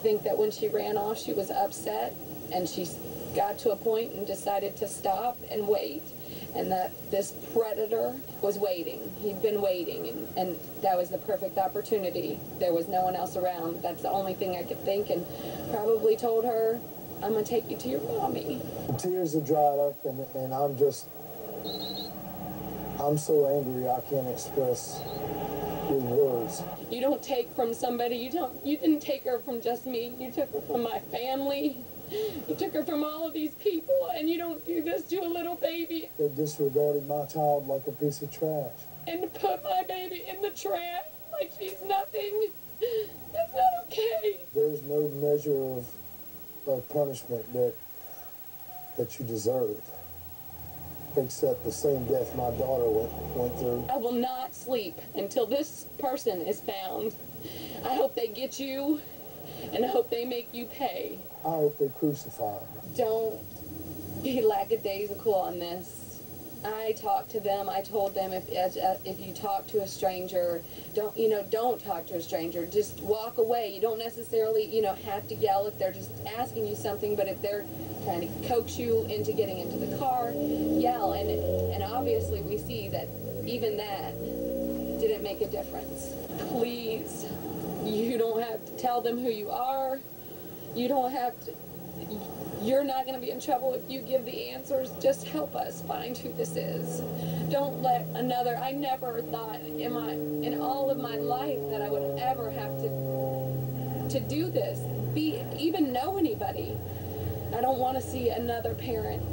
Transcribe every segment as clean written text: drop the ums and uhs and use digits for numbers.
think that when she ran off, she was upset, and she got to a point and decided to stop and wait, and that this predator was waiting. He'd been waiting, and that was the perfect opportunity. There was no one else around. That's the only thing I could think, and probably told her, I'm going to take you to your mommy. The tears have dried up, and I'm so angry I can't express with words. You don't take from somebody, you didn't take her from just me, you took her from my family, you took her from all of these people, and you don't do this to a little baby. They disregarded my child like a piece of trash. And to put my baby in the trash like she's nothing, that's not okay. There's no measure of punishment that you deserve, except the same death my daughter went through. I will not sleep until this person is found. I hope they get you, and I hope they make you pay. I hope they crucify me. Don't be lackadaisical on this. I talked to them. I told them if you talk to a stranger, don't talk to a stranger. Just walk away. You don't necessarily, have to yell if they're just asking you something, but if they're trying to coax you into getting into the car, yell. And obviously we see that even that didn't make a difference. Please, you don't have to tell them who you are. You don't have to. You're not going to be in trouble if you give the answers. Just help us find who this is. Don't let another. I never thought in all of my life that I would ever have to do this, even know anybody. I don't want to see another parent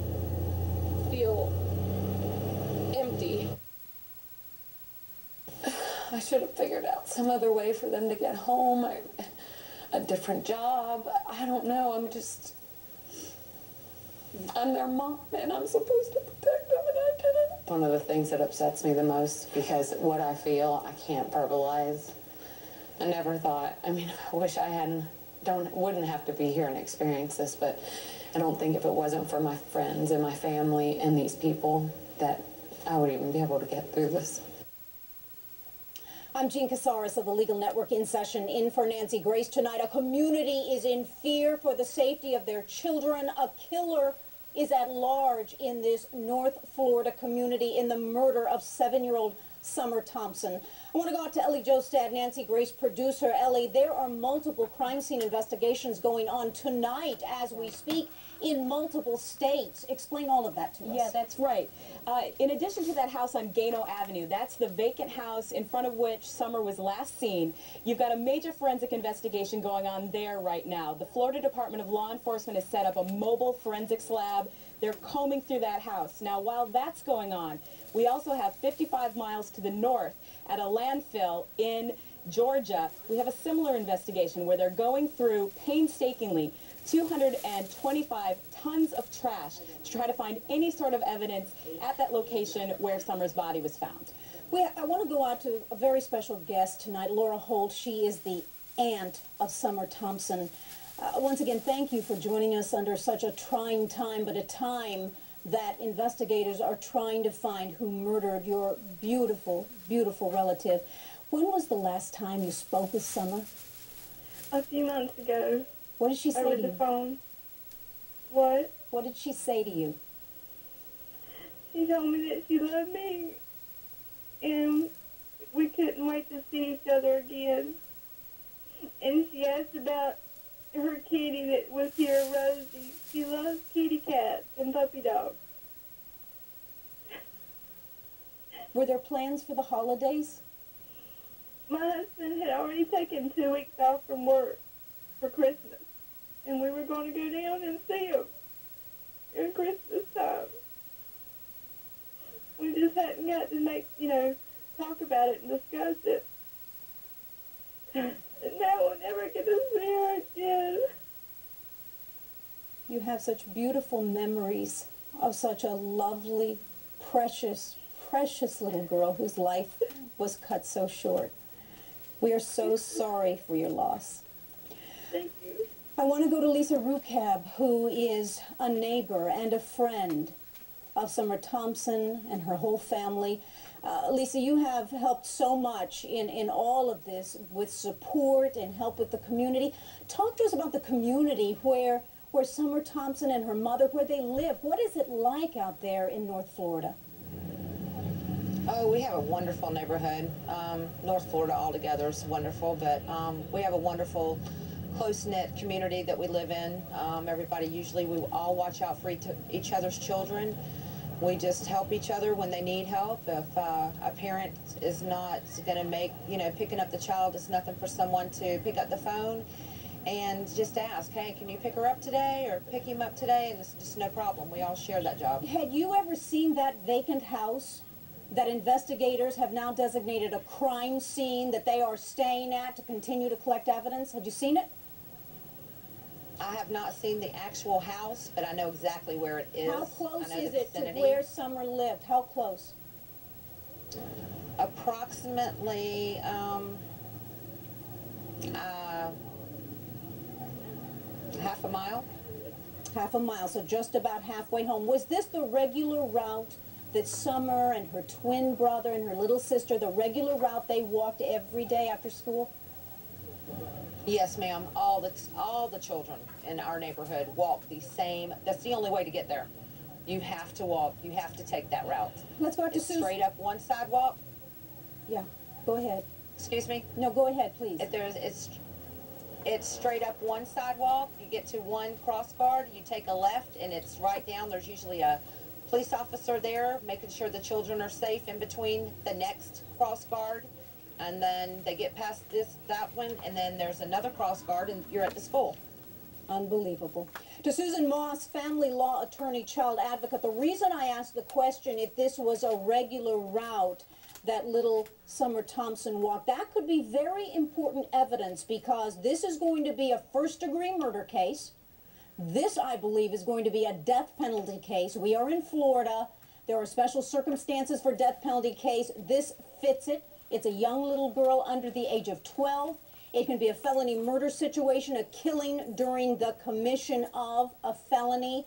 feel empty. I should have figured out some other way for them to get home, a different job. I don't know. I'm their mom, and I'm supposed to protect them, and I didn't. One of the things that upsets me the most, because what I feel, I can't verbalize. I never thought, I wish I wouldn't have to be here and experience this, but I don't think if it wasn't for my friends and my family and these people that I would even be able to get through this. I'm Jean Casares of the Legal Network in session in for Nancy Grace tonight. A community is in fear for the safety of their children. A killer is at large in this North Florida community in the murder of 7-year-old Summer Thompson. I want to go out to Ellie Jostad, Nancy Grace producer. Ellie, there are multiple crime scene investigations going on tonight as we speak in multiple states. Explain all of that to us. Yeah, that's right. In addition to that house on Gano Avenue, that's the vacant house in front of which Summer was last seen. You've got a major forensic investigation going on there right now. The Florida Department of Law Enforcement has set up a mobile forensics lab. They're combing through that house. Now, while that's going on, we also have 55 miles to the north at a landfill in Georgia. We have a similar investigation where they're going through painstakingly 225 tons of trash to try to find any sort of evidence at that location where Summer's body was found. I want to go out to a very special guest tonight, Laura Holt. She is the aunt of Summer Thompson. Once again, thank you for joining us under such a trying time, but a time that investigators are trying to find who murdered your beautiful, beautiful relative. When was the last time you spoke with Summer? A few months ago. What did she say to you? Over the phone. What? What did she say to you? She told me that she loved me, and we couldn't wait to see each other again. And she asked about her kitty that was here, Rosie. She loves kitty cats and puppy dogs. Were there plans for the holidays? My husband had already taken 2 weeks off from work for Christmas, and we were going to go down and see him during Christmas time. We just hadn't got to talk about it and discuss it. And now we'll never get to see her again. You have such beautiful memories of such a lovely, precious, precious little girl whose life was cut so short. We are so sorry for your loss. Thank you. I want to go to Lisa Rukab, who is a neighbor and a friend of Summer Thompson and her whole family. Lisa, you have helped so much in all of this with support and help with the community. Talk to us about the community where Summer Thompson and her mother, where they live. What is it like out there in North Florida? Oh, we have a wonderful neighborhood. North Florida altogether is wonderful, but we have a wonderful, close-knit community that we live in. Everybody, usually we all watch out for each other's children. We just help each other when they need help. If a parent is not going to make, picking up the child is nothing for someone to pick up the phone and just ask, hey, can you pick her up today or pick him up today? And it's just no problem. We all share that job. Had you ever seen that vacant house that investigators have now designated a crime scene that they are staying at to continue to collect evidence? Had you seen it? I have not seen the actual house, but I know exactly where it is. How close I know is the it to vicinity. where Summer lived? How close? Approximately half a mile. Half a mile, so just about halfway home. Was this the regular route that Summer and her twin brother and her little sister, the regular route they walked every day after school? Yes, ma'am. All the children in our neighborhood walk the same. That's the only way to get there. You have to walk. You have to take that route. Let's go out to It's Susan. straight up one sidewalk. Yeah, go ahead. Excuse me. No, go ahead, please. It's straight up one sidewalk. You get to one cross guard. You take a left, and it's right down. There's usually a police officer there, making sure the children are safe in between the next cross guard. And then they get past that one, and then there's another cross guard, and you're at the school. Unbelievable. To Susan Moss, family law attorney, child advocate, the reason I asked the question if this was a regular route that little Summer Thompson walked, that could be very important evidence because this is going to be a first-degree murder case. This, I believe, is going to be a death penalty case. We are in Florida. There are special circumstances for death penalty case. This fits it. It's a young little girl under the age of 12. It can be a felony murder situation, a killing during the commission of a felony.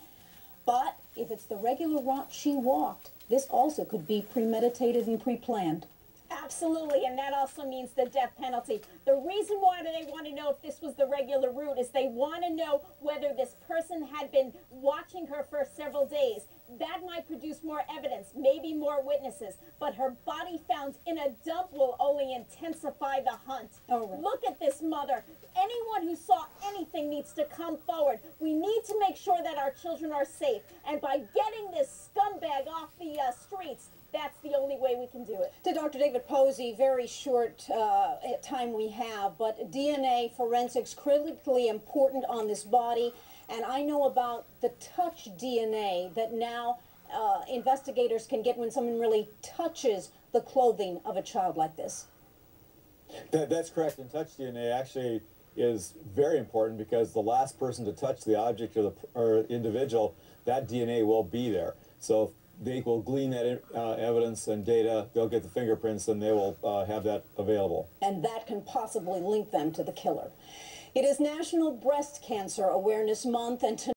But if it's the regular route she walked, this also could be premeditated and pre-planned. Absolutely, and that also means the death penalty. The reason why they want to know if this was the regular route is they want to know whether this person had been watching her for several days. That might produce more evidence, maybe more witnesses, but her body found in a dump will only intensify the hunt. All right. Look at this mother. Anyone who saw anything needs to come forward. We need to make sure that our children are safe, and by getting this scumbag off the streets, that's the only way we can do it. To Dr. David Posey, very short time we have, but DNA forensics critically important on this body. And I know about the touch DNA that now investigators can get when someone really touches the clothing of a child like this. That's correct. And touch DNA actually is very important because the last person to touch the object or individual, that DNA will be there. So they will glean that evidence and data, they'll get the fingerprints, and they will have that available. And that can possibly link them to the killer. It is National Breast Cancer Awareness Month, and tonight